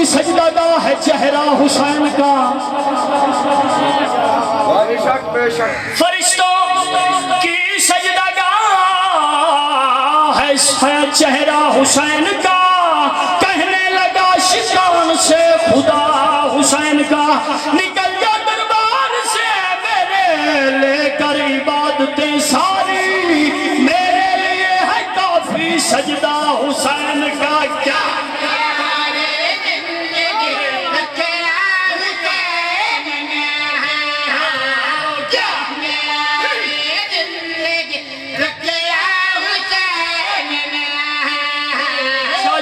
سجدہ گاہ ہے چہرہ حسین کا، فرشتوں کی سجدہ گاہ ہے چہرہ حسین کا، کہنے لگا شیطان سے خدا حسین کا، نکل جا دربار سے میرے لے کر عبادتیں ساری، میرے لیے ہے کافی سجدہ حسین کا۔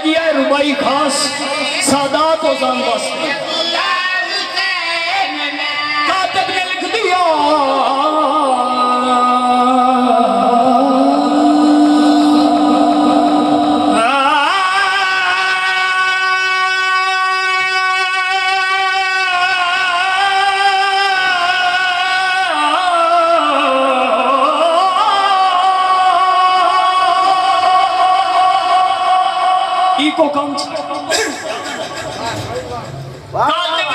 کیا ربائی خاص سادات و زان واسطے کاتب نے لکھ دیا، کو کام کاتب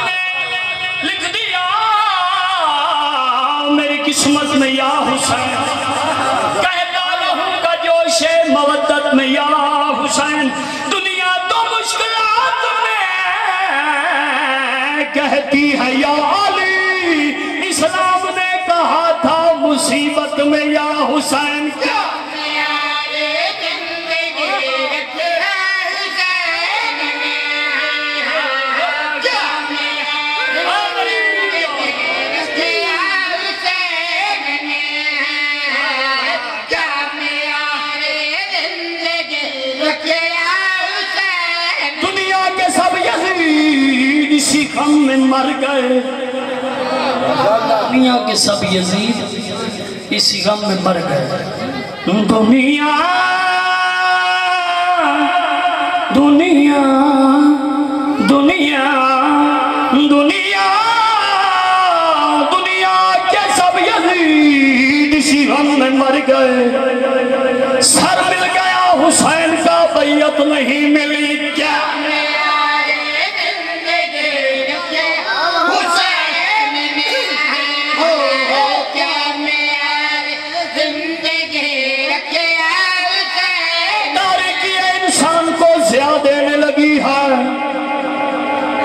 نے لکھ دیا، میری قسمت میں یا حسین، کہتا رہوں گا جوش مودت میں یا حسین، دنیا تو مشکلات میں کہتی ہے یا علی، اسلام نے کہا تھا مصیبت میں یا حسین۔ کیا اسی غم میں مر گئے، دنیا کے سب یزید اسی غم میں مر گئے، دنیا دنیا دنیا دنیا دنیا کے سب یزید اسی غم میں مر گئے، سر مل گیا حسین کا بیعت نہیں ملی۔ کیا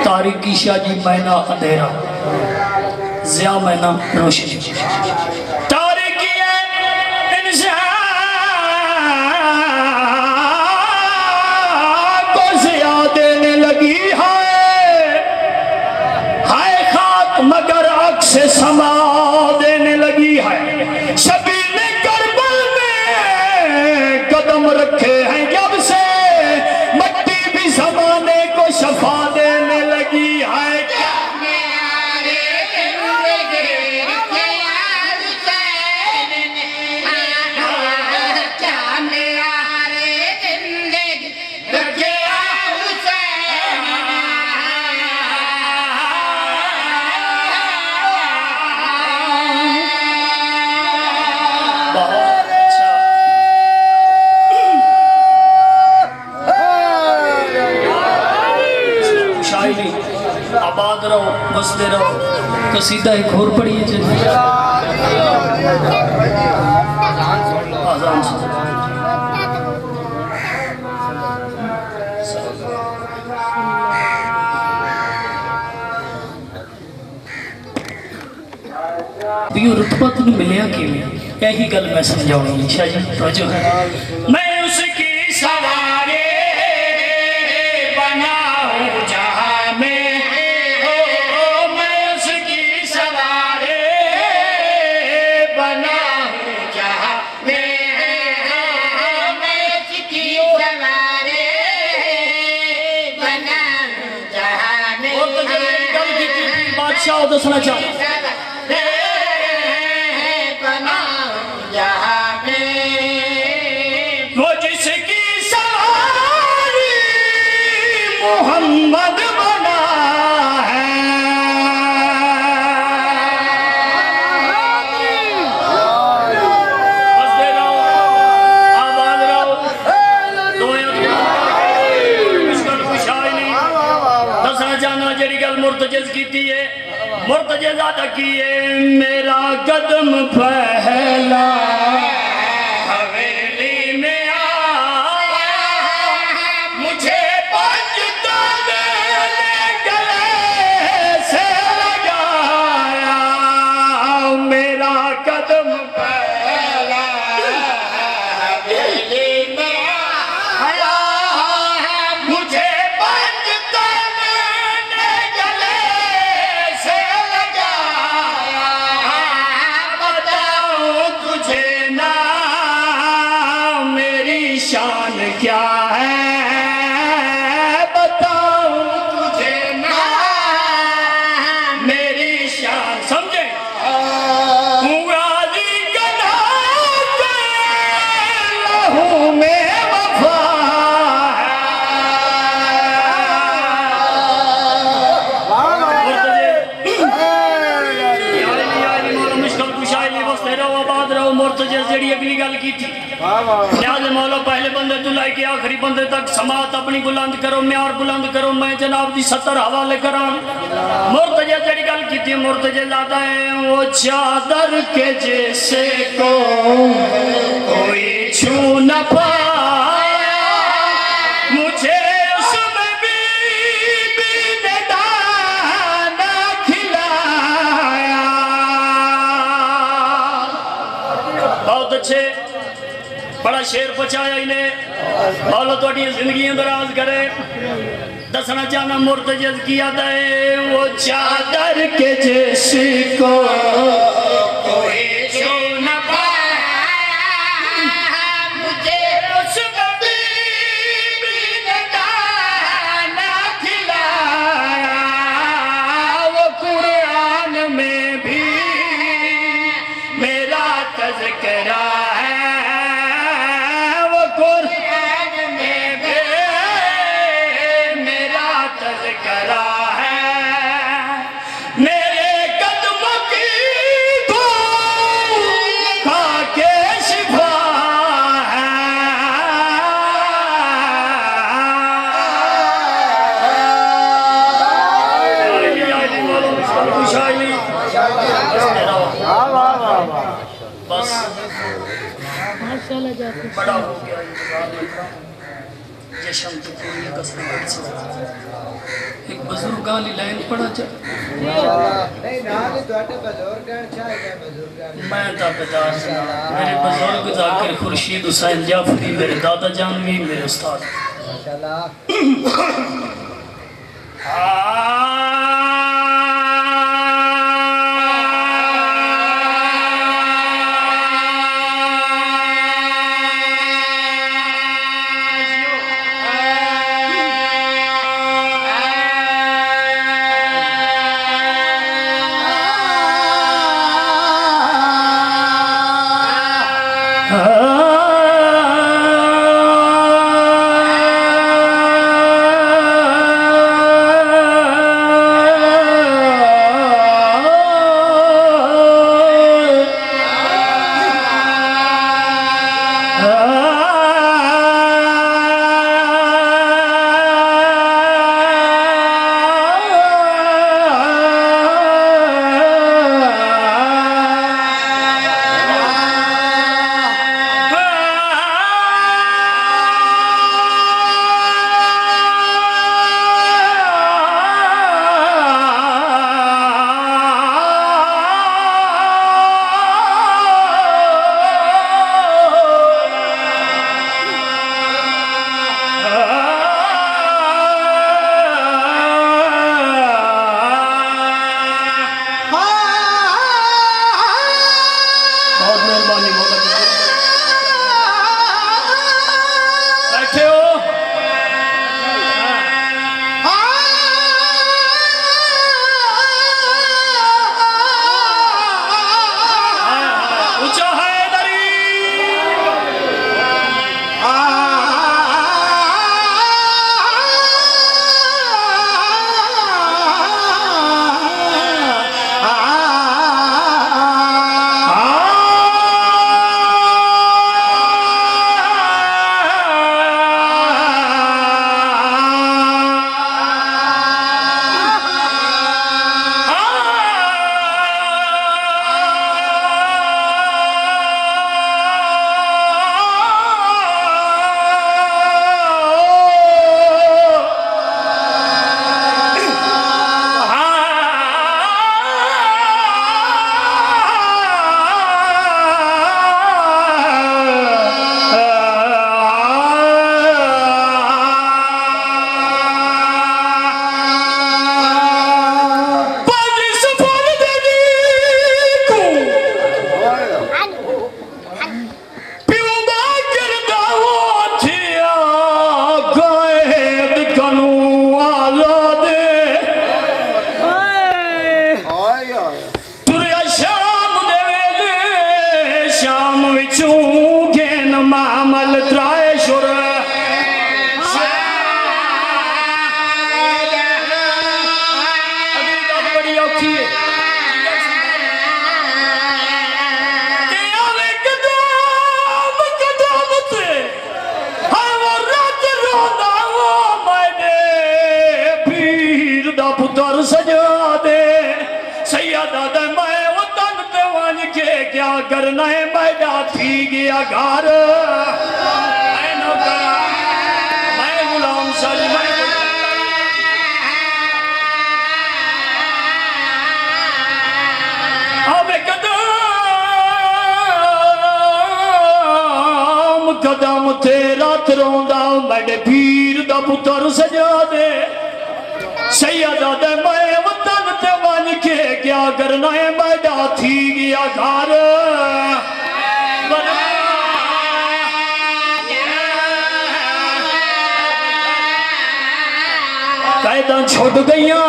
تاریکی شاہ جی مہینہ اندھیرا، ضیاء مہینہ روشنی، تاریکی انسان کو ضیاء دینے لگی ہے، ہائے خاک مگر عکس سما دینے لگی ہے، شبیر نے کربل میں قدم رکھے ہیں جب سے، مٹی بھی زمانے کو شفا دینے لگی ہے۔ آباد رہو، بستے رہو، قصیدہ ایک اور پڑھیے چلیے، آزان سے یہ رتبہ تنہیں ملیا کیوں، یہی گل میں سمجھاؤں گی شاہ جی توجہ ہے، میں اس کی سوارے بناؤں جہاں میں، بادشاہ دسنا چاہتا وہ جس کی سواری محمد بنا ہے، بستے رہو، آباد رہو، دو اس کا کوئی شاہ نہیں، دس مرتجز کی ہے مرتجز ادا کیے میرا قدم پہلا حویلی میں آیا مجھے کیا ہے بتاؤں تجھے نا میری شان سمجھے غازی کا نام لہو میں وفا مرتجز جڑی اگلی گل کی تھی نیاز مولا پہلے بندے تو لائے کے آخری بندے تک سماعت اپنی بلند کرو معیار بلند کرو میں جناب دی 70 حوالے کران مرتجز جڑی گل کی تھی مرتجز آتا ہے وہ چادر کے جیسے کو کوئی چھو نہ پایا مجھے اس میں بھی نے دانا کھلایا بہت اچھے بڑا شیر پچایا انہیں مولا تو اٹھی زندگی اندراز کرے دسنا چاہنا مرتجز کیا دے وہ چادر کے جیسی کو کوئی چھو نہ پایا مجھے اس میں بھی نے دانا کھلایا وہ قرآن میں بھی میرا تذکرہ بڑا ہو گیا انتظار جشن تو کوئی قسم بڑھ سکتا ایک بزرگان لائن پڑا جا میں تا پیدار سنا میرے بزرگ ذاکر خورشید حسین جعفری میرے دادا جانوی میرے استاد کرنا ہے میڈا تھی گیا گھر میں نوکرا میں غلام سج میں قدم تیرا تروندا میڈے پیر دا پتر سجا دے سیدہ دے میں وطن تے ون کے کیا کرنا ہے میڈا تھی گیا گھر قیداں چھوٹ گئیاں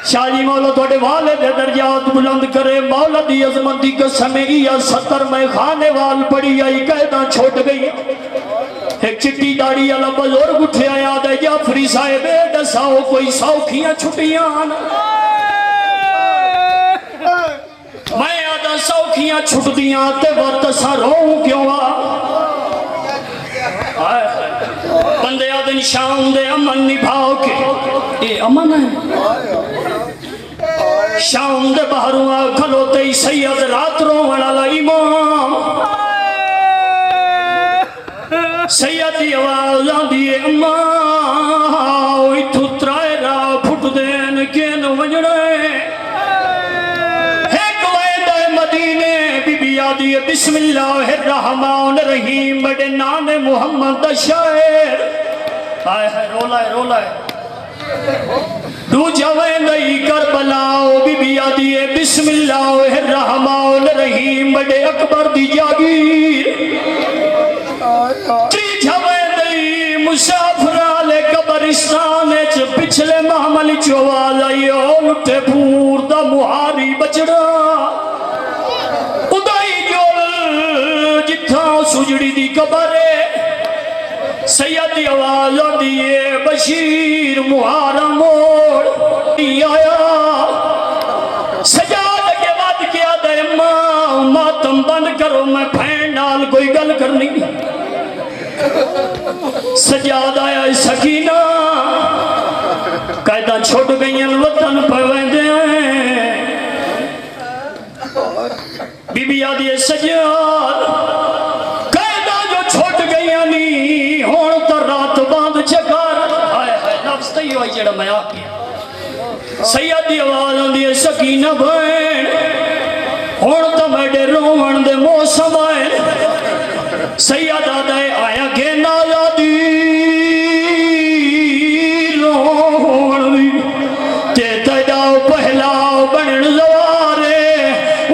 شاہ جی مولا توڑے والد درجات بلند کرے مولا دی عظمت دی قسم یا 70 میں خانے وال پڑی آئی قیداں چھوٹ گئی ایک چٹی داڑی اللہ بزرگ اٹھے آیا دے جعفری صاحب دساؤ کوئی سوکھیاں چھٹیاں میں آدھا سوکھیاں چھٹ دیاں تے وقت سا روؤں کیوں بندے آدھن شام دے امن نبھاؤ کے اے امن ہے شام دے باہروں کھلوتے ہی سید رات روڑ علی امام سیدی آواز آدھی امام اتھو ترائے را پھٹ دین کین وجڑے ایک ویدہ مدینے بی بی آدھی بسم اللہ الرحمن الرحیم بڑے نان محمد شاعر آئے ہے رولا ہے دو جویں نئی کربلاؤ بی بی آدھی بسم اللہ الرحمن الرحیم بڑے اکبر دی جاگیر تری جویں نئی مسافرالے قبرستان پچھلے محمل چواز آئی اٹھے پھور دا مہاری بچڑا ادائی جول جتھا سجڑی دی قبرے سیدی آواز دیئے بشیر مہارا موڑ آیا سجاد کے بعد کیا دے ماتم بند کرو میں پھین نال کوئی گل کرنی سجاد آیا سکینہ قیدہ چھوٹ گئی الوطن پویندے ہیں بی بی آدھی سجاد قیدہ جو چھوٹ گئی نہیں ہون تا رات باندھ چکار آئے لفظ تھی ہوئی جڑا میں آکے سیدی آواز آدھی سکینہ بھین ہون تا میڈے رومن دے موسم آئے سید آدھے آیا کہ نازادی رومن دی تے تجاؤ پہلاؤ بنن زوارے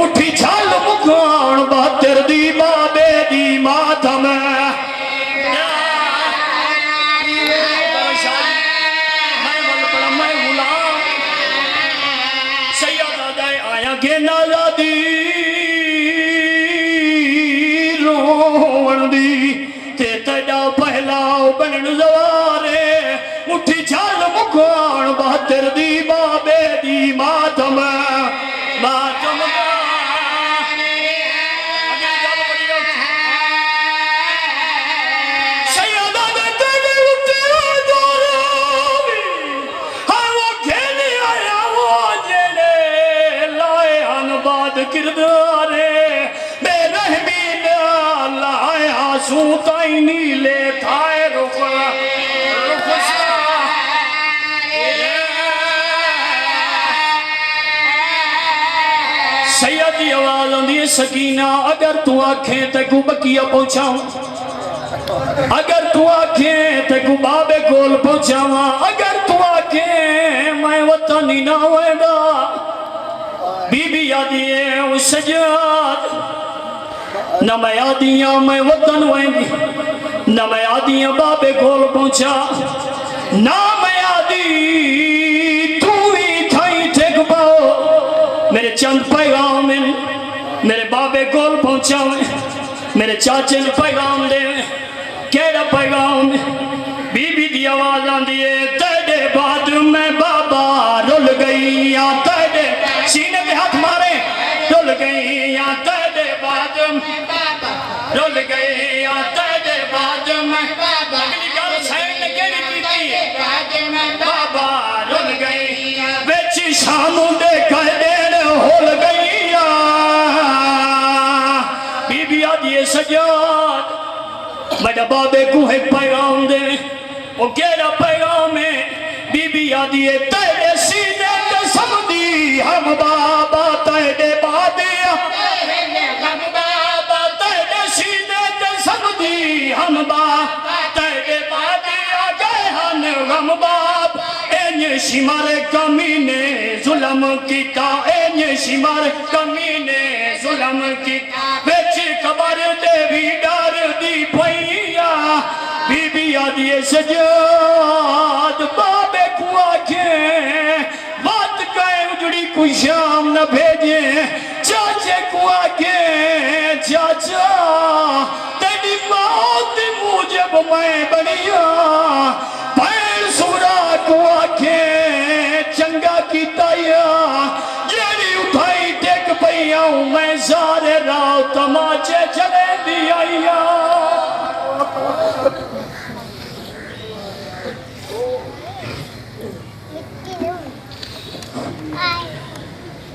اٹھی چھال مکان باتر دی بابے دی ماتم کہ نازادی روڑ دی تے تجا پہلاؤ بنن زوارے اٹھی چھال مکان بہتر دی بابے دی ماتم سیدہ دے تیرے اٹھے دوروی ہاں وہ کھیلی آیا وہ جیلے لائے انباد کردارے بے رحمین لائے آسوں تائی نیلے تھائے رخصہ سیدی آواز آندھی سکینہ اگر تو آنکھیں تے کو بکیا پہنچاؤں اگر تو آنکھیں تے کو بابے کول پہنچاؤں اگر تو آنکھیں میں وطنی نہ ہوئے گا بی بی یادی ہے اس سجاد نہ میں یادیاں میں وطن ہوئے گی نہ میں یادیاں بابے کول پہنچا نہ میں یادی تو ہی تھائی ٹھیک پاؤ میرے چند پیغام میرے بابے کول پہنچا میرے چاچے نے پیغام دے کیڑا پیغام بی بی دی آواز آندھی ہے تیرے بعد میں بابا رول گئی یا تیرے سینے پہ ہاتھ مارے رول گئی یا تیرے بعد رول گئی یا تیرے بعد میں اگلی گل سین نے کیڑی کیتی بابا رول گئی ویچی شام دے کہہ دیر ہول گئی یا سجاد میرا بابے کو ہے پیغام دے وہ کیڑا پیغام ہے بی بی آدھی ہے تیرے سینے قسم دی ہم بابا تیرے بادیا ہم بابا تیرے سینے قسم دی ہم بابا تیرے بادیا گئے ہن ہم باب اینی شمار کمینے ظلم کیتا اینی شمار کمینے ظلم کیتا بیچ خبر دے بھی ڈار دی پھئیا بی بی آدھی سجاد بابے کو آکھیں بات کہیں اجڑی کوئی شام نہ بھیجیں چاچے کو آکھیں چاچا تیری موت موجب میں بڑھیا پیر سورا کو آکھیں چنگا کی تایا جیڑی اٹھائی ٹیک پہیا ہوں میں سارے راہ تماچے چلے دی آئیا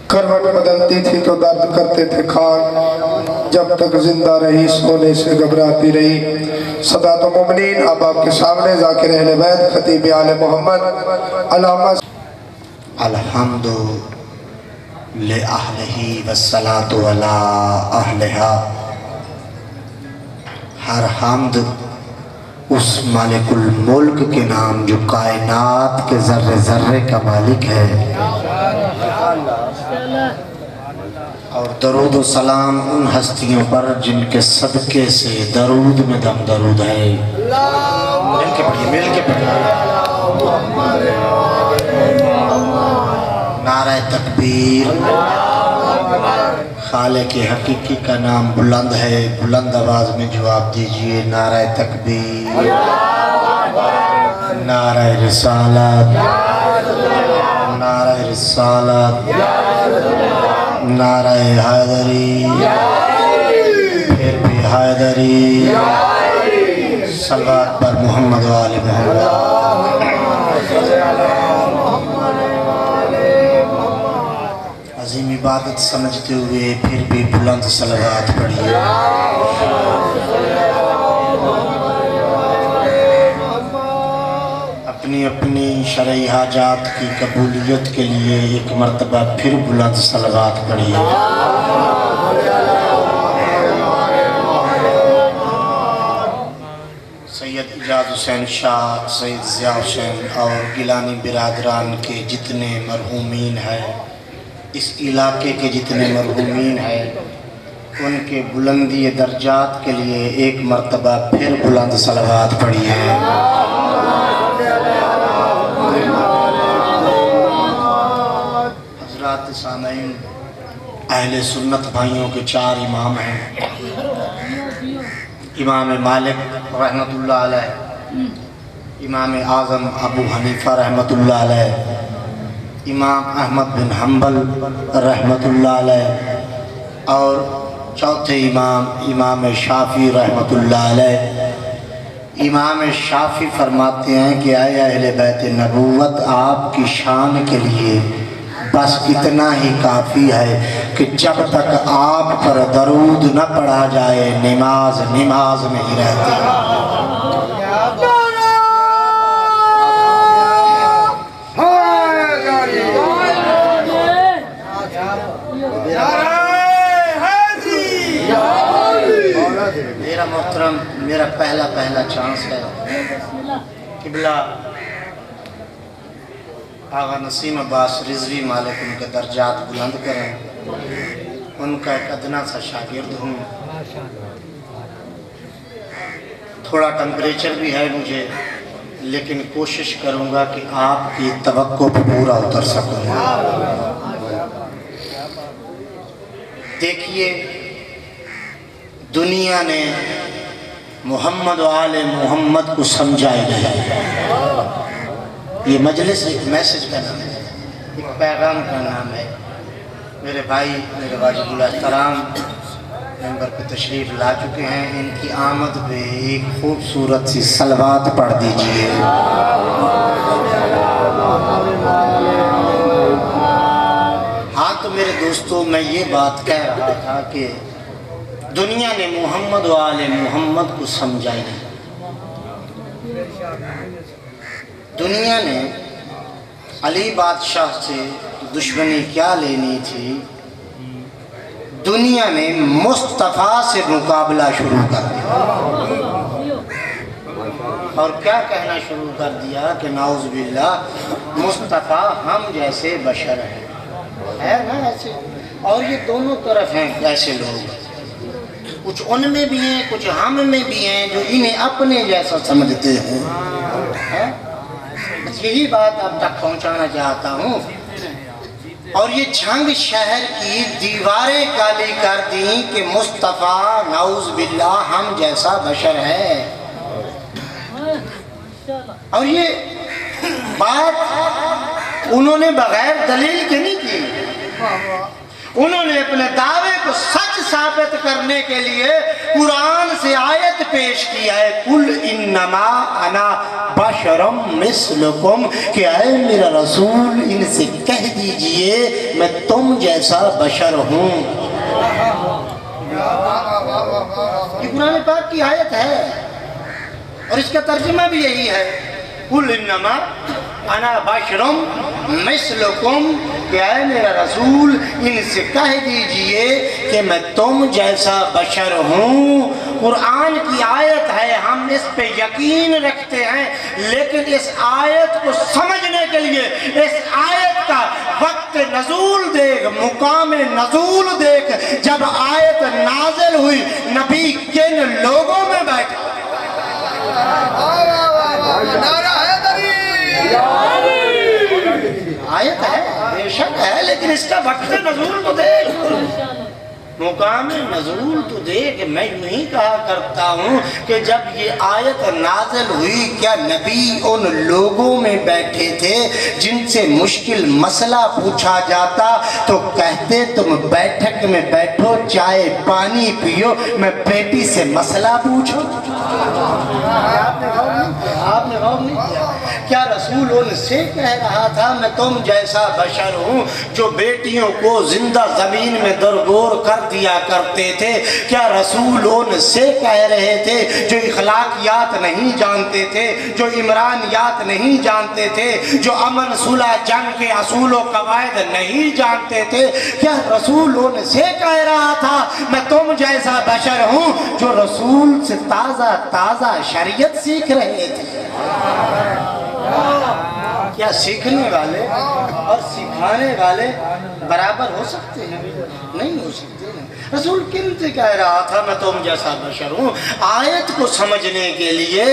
کروٹ بدلتی تھی تو درد کرتے تھے خان جب تک زندہ رہی سونے سے گھبراتی رہی سادات مومنین اب آپ کے سامنے ذاکر اہل بیت خطیب آل محمد علامہ الحمد لأہلہ والصلاة علی اہلہا ہر حمد اس مالک الملک کے نام جو کائنات کے ذرے ذرے کا مالک ہے اور درود و سلام ان ہستیوں پر جن کے صدقے سے درود میں دم درود ہے مل کے پڑھیے نعرہ تکبیر خالق حقیقی کا نام بلند ہے بلند آواز میں جواب دیجئے نعرہ تکبیر نعرہ رسالت نعرہ رسالت نعرہ حیدری پھر بھی حیدری صلوات پر محمد و آل محمد عظیم عبادت سمجھتے ہوئے پھر بھی بلند صلوات پڑھیے اپنی اپنی شرعی حاجات کی قبولیت کے لیے ایک مرتبہ پھر بلند صلوات پڑھیے سید اجاز حسین شاہ سید ضیاء حسین اور گیلانی برادران کے جتنے مرحومین ہیں اس علاقے کے جتنے مرحومین ہیں ان کے بلندی درجات کے لیے ایک مرتبہ پھر بلند صلوات پڑھیے حضرات سامعین اہل سنت بھائیوں کے چار امام ہیں امام مالک رحمۃ اللہ علیہ امام اعظم ابو حنیفہ رحمۃ اللہ علیہ امام احمد بن حنبل رحمۃ اللہ علیہ اور چوتھے امام شافعی رحمۃ اللہ علیہ امام شافعی فرماتے ہیں کہ اے اہل بیت نبوت آپ کی شان کے لیے بس اتنا ہی کافی ہے کہ جب تک آپ پر درود نہ پڑھا جائے نماز نہیں رہتی میرا محترم میرا پہلا چانس ہے قبلہ آغا نسیم عباس رضوی مالک ان کے درجات بلند کریں ان کا ایک ادنا سا شاگرد ہوں تھوڑا ٹمپریچر بھی ہے مجھے لیکن کوشش کروں گا کہ آپ کی توقع پہ پورا اتر سکوں دیکھیے دنیا نے محمد و آل محمد کو سمجھا ہی نہیں یہ مجلس ایک میسج کا نام ہے ایک پیغام کا نام ہے میرے بھائی میرے واجب الاحترام ممبر پہ تشریف لا چکے ہیں ان کی آمد پہ ایک خوبصورت سی صلوات پڑھ دیجئے ہاں تو میرے دوستو میں یہ بات کہہ رہا تھا کہ دنیا نے محمد و آل محمد کو سمجھا ہی نہیں۔ دنیا نے علی بادشاہ سے دشمنی کیا لینی تھی، دنیا نے مصطفیٰ سے مقابلہ شروع کر دیا اور کیا کہنا شروع کر دیا کہ نعوذ باللہ مصطفیٰ ہم جیسے بشر ہیں، ہے نا ایسے؟ اور یہ دونوں طرف ہیں ایسے لوگ، کچھ ان میں بھی ہیں کچھ ہم میں بھی ہیں جو انہیں اپنے جیسا سمجھتے ہیں۔ بس یہی بات اب تک پہنچانا چاہتا ہوں۔ اور یہ جھنگ شہر کی دیواریں کالی کر دیں کہ مصطفیٰ نعوذ باللہ ہم جیسا بشر ہے۔ اور یہ بات انہوں نے بغیر دلیل کے نہیں کی، انہوں نے اپنے دعوے کو سچ ثابت کرنے کے لیے قرآن سے آیت پیش کی ہے، قل انما انا بشرم مثلکم، کہ اے میرا رسول ان سے کہہ دیجئے میں تم جیسا بشر ہوں۔ یہ قرآن پاک کی آیت ہے اور اس کا ترجمہ بھی یہی ہے، قل انما انا بشرم مثلکم، کہ اے میرا رسول ان سے کہہ دیجئے کہ میں تم جیسا بشر ہوں۔ قرآن کی آیت ہے، ہم اس پہ یقین رکھتے ہیں، لیکن اس آیت کو سمجھنے کے لیے اس آیت کا وقت نزول دیکھ، مقام نزول دیکھ۔ جب آیت نازل ہوئی نبی کن لوگوں میں بیٹھے، آیت ہے بے شک ہے، لیکن اس کا وقت نزول تو دیکھ، مقام نزول تو دیکھ۔ میں یوں ہی کہا کرتا ہوں کہ جب یہ آیت نازل ہوئی، کیا نبی ان لوگوں میں بیٹھے تھے جن سے مشکل مسئلہ پوچھا جاتا تو کہتے تم بیٹھک میں بیٹھو، چائے پانی پیو، میں بیٹی سے مسئلہ پوچھوں؟ آپ نے غور نہیں کیا؟ کیا رسول ان سے کہہ رہا تھا میں تم جیسا بشر ہوں جو بیٹیوں کو زندہ زمین میں درگور کر دیا کرتے تھے؟ کیا رسول ان سے کہہ رہے تھے جو اخلاقیات نہیں جانتے تھے، جو عمرانیات نہیں جانتے تھے، جو امن صلح جنگ کے اصول و قواعد نہیں جانتے تھے؟ کیا رسول ان سے کہہ رہا تھا میں تم جیسا بشر ہوں جو رسول سے تازہ تازہ شریعت سیکھ رہے تھے؟ کیا سیکھنے والے اور سکھانے والے برابر ہو سکتے ہیں؟ نہیں ہو سکتے۔ رسول کن سے کہہ رہا تھا میں تم جیسا بشر ہوں؟ آیت کو سمجھنے کے لیے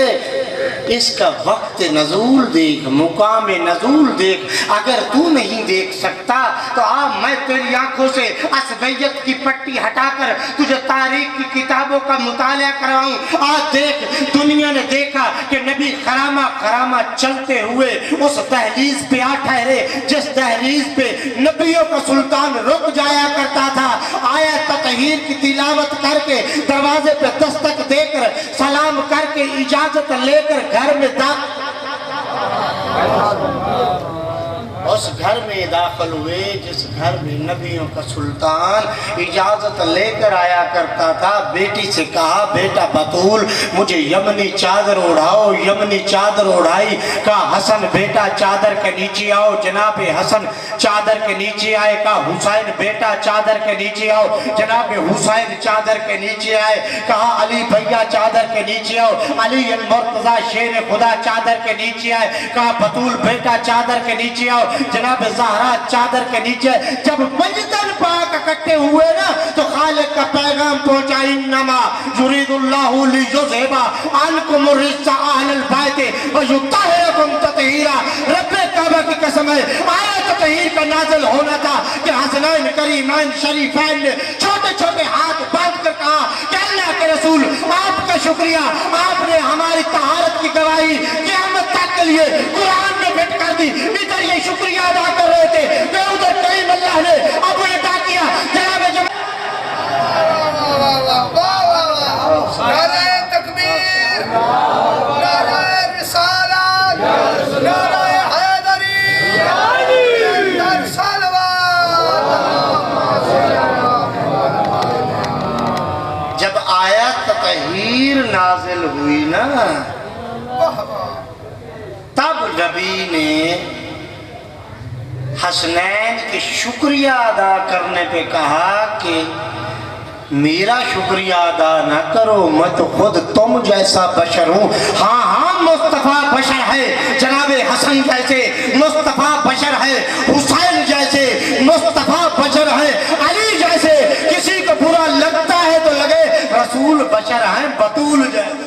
اس کا وقت نزول دیکھ، مقام نزول دیکھ۔ اگر تو نہیں دیکھ سکتا تو میں تیری آنکھوں سے عصبیت کی پٹی ہٹا کر تجھے تاریخ کی کتابوں کا مطالعہ کراؤں۔ آج دیکھ، دنیا نے دیکھا کہ نبی خرامہ خرامہ چلتے ہوئے اس دہلیز پہ آ ٹھہرے جس دہلیز پہ نبیوں کا سلطان رک جایا کرتا تھا۔ آیا تطہیر کی تلاوت کر کے دروازے پہ دستک دے کر سلام کر کے اجازت لے کر گھر میں اس گھر میں داخل ہوئے جس گھر میں نبیوں کا سلطان اجازت لے کر آیا کرتا تھا۔ بیٹی سے کہا بیٹا بطول مجھے یمنی چادر اڑاؤ، یمنی چادر اڑائی۔ کہا حسن بیٹا چادر کے نیچے آؤ، جناب حسن چادر کے نیچے آئے۔ کہا حسین بیٹا چادر کے نیچے آؤ، جناب حسین چادر کے نیچے آئے۔ کہا علی بھیا چادر کے نیچے آؤ، علی المرتضی شیر خدا چادر کے نیچے آئے۔ کہا بطول بیٹا چادر کے نیچے آؤ، جناب زہرا چادر کے نیچے۔ جب مجدن پاک اکٹھے ہوئے نا تو خالق کا پیغام پہنچا، انما یرید اللہ لیذھب عنکم الرجس اہل البیت ویطہرکم تطہیرا۔ رب کعبہ کی قسم ہے آیا تطہیر کا نازل ہونا تھا کہ حسنین کریمین شریفین نے چھوٹے چھوٹے ہاتھ باندھ کر کہا کہ اللہ کے رسول آپ کا شکریہ، آپ نے ہماری طہارت کی گواہی قیامت تک کے لیے قرآن میں فٹ کر دی۔ ادھر یہ شکریہ ادا کر رہے تھے کہ ادھر کریم اللہ نے اب ادا کیا۔ جناب نعرہ تکبیر، نعرہ رسالت، نعرہ حیدری، نعرہ صلوات۔ نا تب نبی نے حسنین کے شکریہ ادا کرنے پہ کہا کہ میرا شکریہ ادا نہ کرو، میں تو خود تم جیسا بشر ہوں۔ ہاں ہاں مصطفیٰ بشر ہے، جناب حسن جیسے مصطفیٰ بشر ہے، حسین جیسے مصطفیٰ بشر ہے، علی جیسے کسی کو برا لگتا ہے تو لگے، رسول بشر ہیں بطول جیسے۔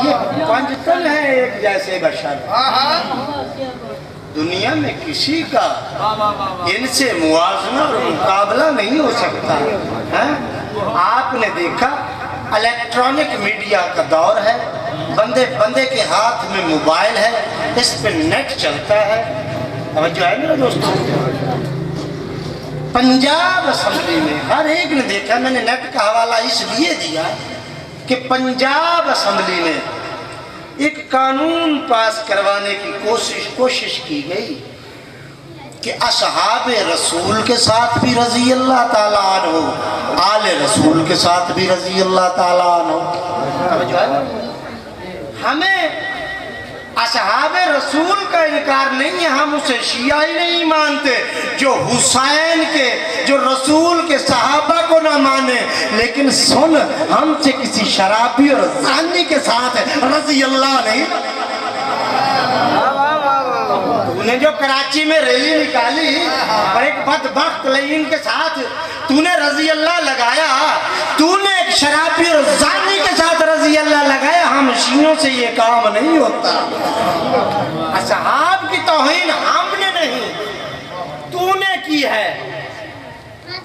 یہ پنجتن ہے ایک جیسے بشر، دنیا میں کسی کا ان سے موازنہ اور مقابلہ نہیں ہو سکتا ہے۔ آپ نے دیکھا الیکٹرانک میڈیا کا دور ہے، بندے کے ہاتھ میں موبائل ہے، اس پہ نیٹ چلتا ہے۔ توجہ ہے میرا دوستو، پنجاب اسمبلی میں ہر ایک نے دیکھا، میں نے نیٹ کا حوالہ اس لیے دیا کہ پنجاب اسمبلی میں ایک قانون پاس کروانے کی کوشش کی گئی کہ اصحاب رسول کے ساتھ بھی رضی اللہ تعالیٰ عنہ، آل رسول کے ساتھ بھی رضی اللہ تعالیٰ عنہ۔ ہمیں اصحاب رسول کا انکار نہیں ہے، ہم اسے شیعہ ہی نہیں مانتے جو حسین کے، جو رسول کے صحابہ کو نہ مانے، لیکن سن ہم سے کسی شرابی اور زانی کے ساتھ رضی اللہ نہیں۔ تو نے جو کراچی میں ریلی نکالی اور ایک بدبخت لعین کے ساتھ تو نے رضی اللہ لگایا، تو نے ایک شرابی اور زانی کے ساتھ رضی اللہ لگایا، ہم شیعوں سے یہ کام نہیں ہوتا۔ اصحاب کی توہین ہم نے نہیں، تو نے کی ہے۔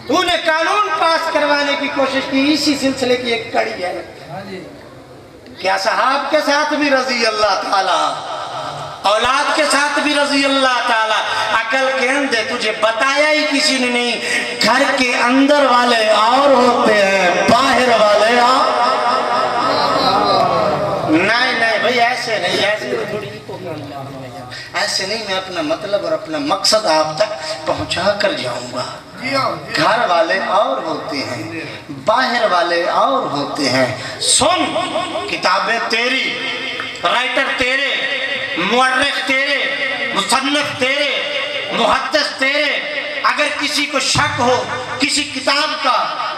تو نے قانون پاس کروانے کی کوشش کی، اسی سلسلے کی ایک کڑی ہے کہ اصحاب کے ساتھ بھی رضی اللہ تعالیٰ، اولاد کے ساتھ بھی رضی اللہ تعالیٰ۔ عقل کے اندھے تجھے بتایا ہی کسی نے نہیں، گھر کے اندر والے اور ہوتے ہیں، باہر والے اور نہیں بھئی ایسے نہیں، ایسے نہیں، میں اپنا مطلب اور اپنا مقصد آپ تک پہنچا کر جاؤں گا۔ گھر والے اور ہوتے ہیں، باہر والے اور ہوتے ہیں۔ سن، کتابیں تیری، رائٹر تیرے، مورخ تیرے، مصنف تیرے، محدث تیرے، اگر کسی کو شک ہو کسی کتاب کا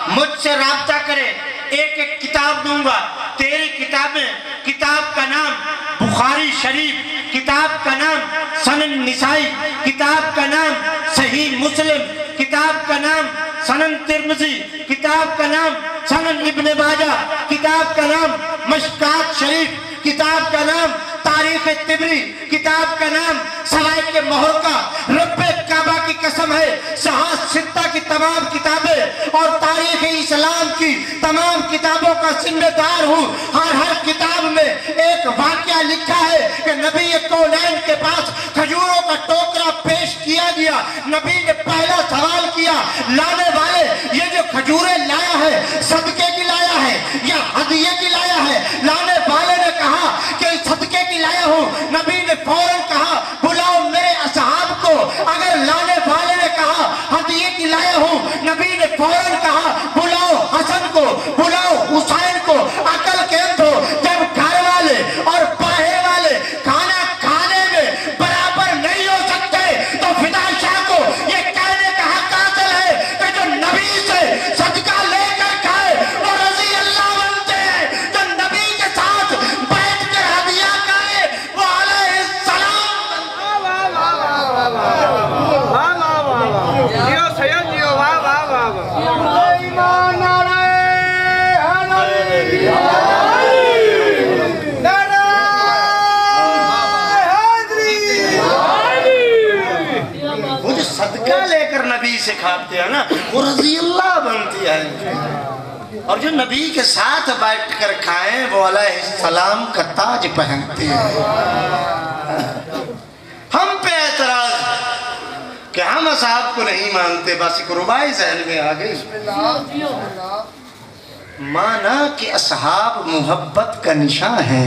مجھ سے رابطہ کرے، ایک ایک کتاب دوں گا۔ تیری کتابیں، کتاب کا نام بخاری شریف، کتاب کا نام سنن نسائی، کتاب کا نام صحیح مسلم، کتاب کا نام سنن ترمذی، کتاب کا نام سنن ابن ماجہ، کتاب کا نام مشکات شریف، کتاب کا نام تاریخ تبری، کتاب کا نام سوائق محرقہ۔ رب کعبہ کی قسم ہے، صحاح ستہ کی تمام کتابیں اور تاریخ اسلام کی تمام کتابوں کا ذمہ دار ہوں۔ ہر کتاب میں ایک واقعہ لکھا ہے کہ نبی کونین کے پاس کھجوروں کا ٹوکرا پیش کیا گیا، نبی نے پہلا سوال کیا، لانے والے یہ جو کھجوریں لایا ہے صدقے کی لایا ہے یا ہدیے کی لایا ہے؟ لانے والے نے کہا کہ صدقے کی لایا ہوں۔ نبی نے فوراً کہا بلاؤ میرے اصحاب کو۔ اگر لانے والے نے کہا ہدیے کی لایا ہوں، نبی نے فوراً کہا بلاؤ حسن کو، بلاؤ حسین کو۔ عقل کے اندھو، جب گھر والے اور باہر والے کھانا کھانے میں برابر نہیں ہو سکتے تو فدا شاہ کو یہ کہنے کا حق حاصل ہے کہ جو نبی سے صدقہ لے کر کھائے وہ رضی اللہ بنتے ہیں، جو نبی کے ساتھ بیٹھ کر ہدیہ کرے وہ علیہ السلام۔ وہ جو صدقہ لے کر نبی سے کھاتے ہیں نا وہ رضی اللہ بنتی ہے، اور جو نبی کے ساتھ بیٹھ کر کھائیں وہ علیہ السلام کا تاج پہنتے ہیں۔ ہم پہ اعتراض کہ ہم اصحاب کو نہیں مانتے، بس ایک ربائی ذہن میں آ گئی۔ مانا کہ اصحاب محبت کا نشان ہے،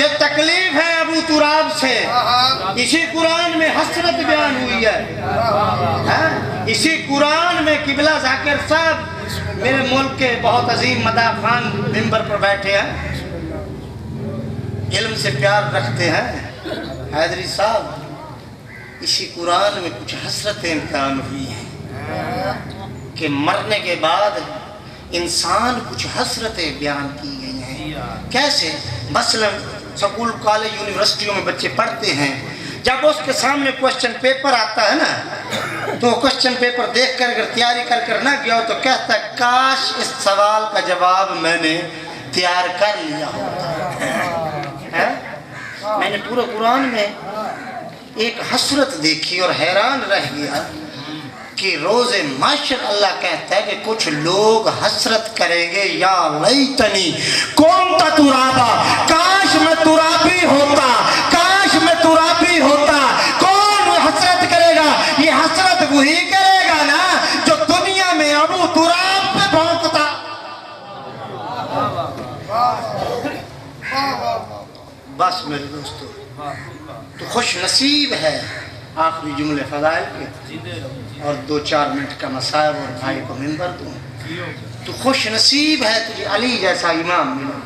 جو تکلیف ہے ابو تراب سے اسی قرآن میں حسرت بیان ہوئی ہے، اسی قرآن میں قبلہ ذاکر صاحب میرے ملک کے بہت عظیم مداح خان ممبر پر بیٹھے ہیں، علم سے پیار رکھتے ہیں، حیدری صاحب اسی قرآن میں کچھ حسرتیں بیان ہوئی ہیں کہ مرنے کے بعد انسان کچھ حسرتیں بیان کی گئی ہیں۔ کیسے؟ مثلا سکول کالج یونیورسٹیوں میں بچے پڑھتے ہیں، جب اس کے سامنے کوسچن پیپر آتا ہے نا تو کوسچن پیپر دیکھ کر اگر تیاری کر نہ گیا ہو تو کہتا ہے کاش اس سوال کا جواب میں نے تیار کر لیا ہوتا۔ میں نے پورے قرآن میں ایک حسرت دیکھی اور حیران رہ گیا کہ روز محشر اللہ کہتا ہے کہ کچھ لوگ حسرت کریں گے، یا لیتنی کنت ترابا، کاش میں ترابی ہوتا، کاش میں ترابی ہوتا۔ کون حسرت کرے گا؟ یہ حسرت وہی کرے گا نا جو دنیا میں ابو تراب پہ بھونکتا۔ بس میرے دوستو، تو خوش نصیب ہے، آخری جملے فضائل کے اور 2-4 منٹ کا مصائب اور بھائی کو منبر دوں، تو خوش نصیب ہے تجھے علی جیسا امام ملا۔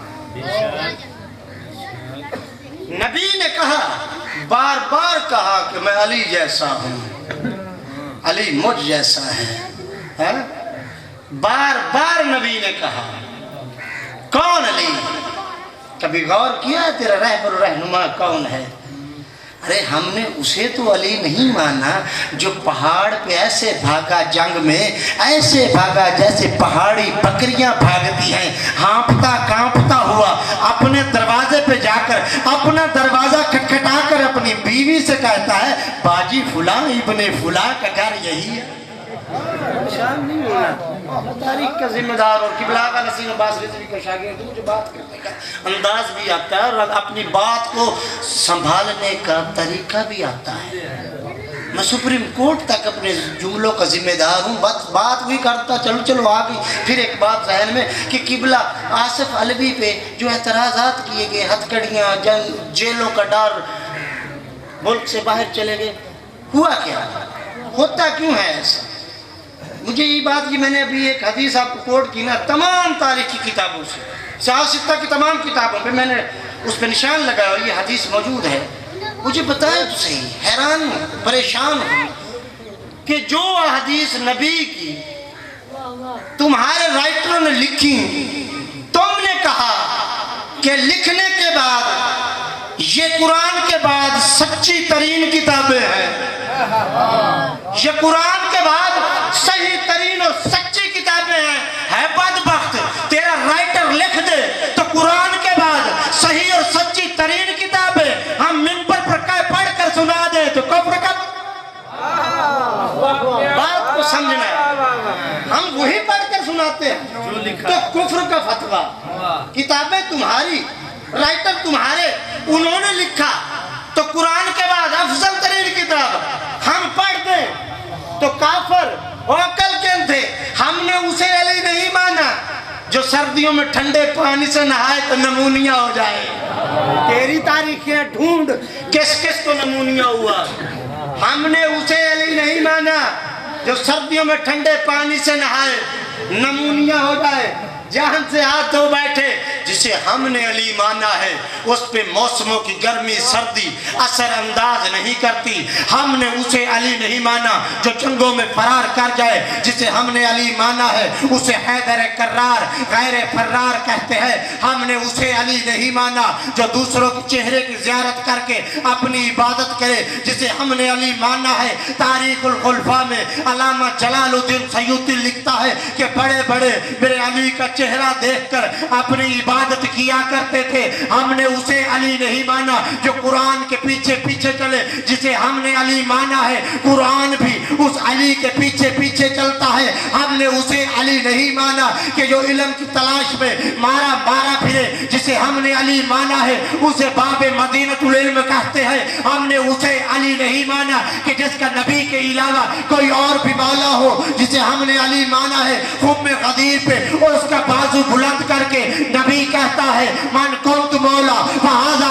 نبی نے کہا، بار بار کہا کہ میں علی جیسا ہوں، علی مجھ جیسا ہے، بار بار نبی نے کہا۔ کون علی؟ کبھی غور کیا تیرا رہبر و رہنما کون ہے؟ ارے ہم نے اسے تو علی نہیں مانا جو پہاڑ پہ ایسے بھاگا جنگ میں، ایسے بھاگا جیسے پہاڑی بکریاں بھاگتی ہیں، ہانپتا کانپتا ہوا اپنے دروازے پہ جا کر اپنا دروازہ کھٹکھٹا کر اپنی بیوی سے کہتا ہے باجی فلاں ابن فلاں کا گھر یہی ہے۔ شان نہیں ہونا، تاریخ کا ذمہ دار اور قبلہ کا نسیم عباس رضوی کا شاگرد، مجھے بات کرنے کا انداز بھی آتا ہے اور اپنی بات کو سنبھالنے کا طریقہ بھی آتا ہے۔ میں سپریم کورٹ تک اپنے جملوں کا ذمہ دار ہوں، بات بھی کرتا چلو آگئی۔ پھر ایک بات ذہن میں کہ قبلہ آصف علوی پہ جو اعتراضات کیے گئے، ہتھکڑیاں، جنگ، جیلوں کا ڈر، ملک سے باہر چلے گئے، ہوا کیا؟ ہوتا کیوں ہے ایسا؟ مجھے یہ بات کہ میں نے ابھی ایک حدیث آپ کو کوٹ کی نا، تمام تاریخی کتابوں سے، سیاستہ کی تمام کتابوں پہ میں نے اس پہ نشان لگایا اور یہ حدیث موجود ہے۔ مجھے بتائیں تو صحیح، حیران ہوں، پریشان ہوں کہ جو حدیث نبی کی تمہارے رائٹروں نے لکھی، تم نے کہا کہ لکھنے کے بعد یہ قرآن کے بعد سچی ترین کتابیں ہیں، یہ قرآن کے بعد صحیح ترین اور سچی کتابیں ہیں۔ ہے بدبخت، تیرا رائٹر لکھ دے تو قرآن کے بعد صحیح اور سچی ترین کتابیں ہم ممبر پر پڑھ کر سنا دے تو کفر کا بات کو سمجھنا ہے، ہم وہی پڑھ کر سناتے ہیں تو کفر کا فتویٰ۔ کتابیں تمہاری، رائٹر تمہارے، انہوں نے لکھا تو قرآن کے بعد افضل ترین کتاب ہم پڑھ دیں تو کافر اور عقل کے تھے۔ ہم نے اسے علی نہیں مانا جو سردیوں میں ٹھنڈے پانی سے نہائے تو نمونیا ہو جائے۔ تیری تاریخیں ڈھونڈ کس کس کو نمونیا ہوا۔ ہم نے اسے علی نہیں مانا جو سردیوں میں ٹھنڈے پانی سے نہائے نمونیا ہو جائے۔ جان سے ہاتھ دھو بیٹھے، جسے ہم نے علی مانا ہے اس پہ موسموں کی گرمی سردی اثر انداز نہیں کرتی۔ ہم نے اسے علی نہیں مانا جو جنگوں میں فرار کر جائے، جسے ہم نے علی مانا ہے اسے حیدر کرار غیر فرار کہتے ہیں۔ ہم نے اسے علی نہیں مانا جو دوسروں کے چہرے کی زیارت کر کے اپنی عبادت کرے، جسے ہم نے علی مانا ہے۔ تاریخ الخلفاء میں علامہ جلال الدین سیوطی لکھتا ہے کہ بڑے بڑے میرے علی کا چہرہ دیکھ کر اپنی عبادت کیا کرتے تھے۔ ہم نے اسے علی نہیں مانا جو قرآن کے پیچھے پیچھے چلے، جسے ہم نے علی مانا ہے قرآن بھی اس علی کے پیچھے پیچھے چلتا ہے۔ ہم نے اسے علی نہیں مانا کہ جو علم کی تلاش میں مارا پھرے، جسے ہم نے علی مانا ہے اسے باب مدینۃ العلم کہتے ہیں۔ ہم نے اسے علی نہیں مانا کہ جس کا نبی کے علاوہ کوئی اور بھی مولا ہو، جسے ہم نے علی مانا ہے خم غدیر پہ اور اس کا بازو بلند کر کے نبی کہتا ہے من کنت مولا فہذا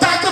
10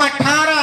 18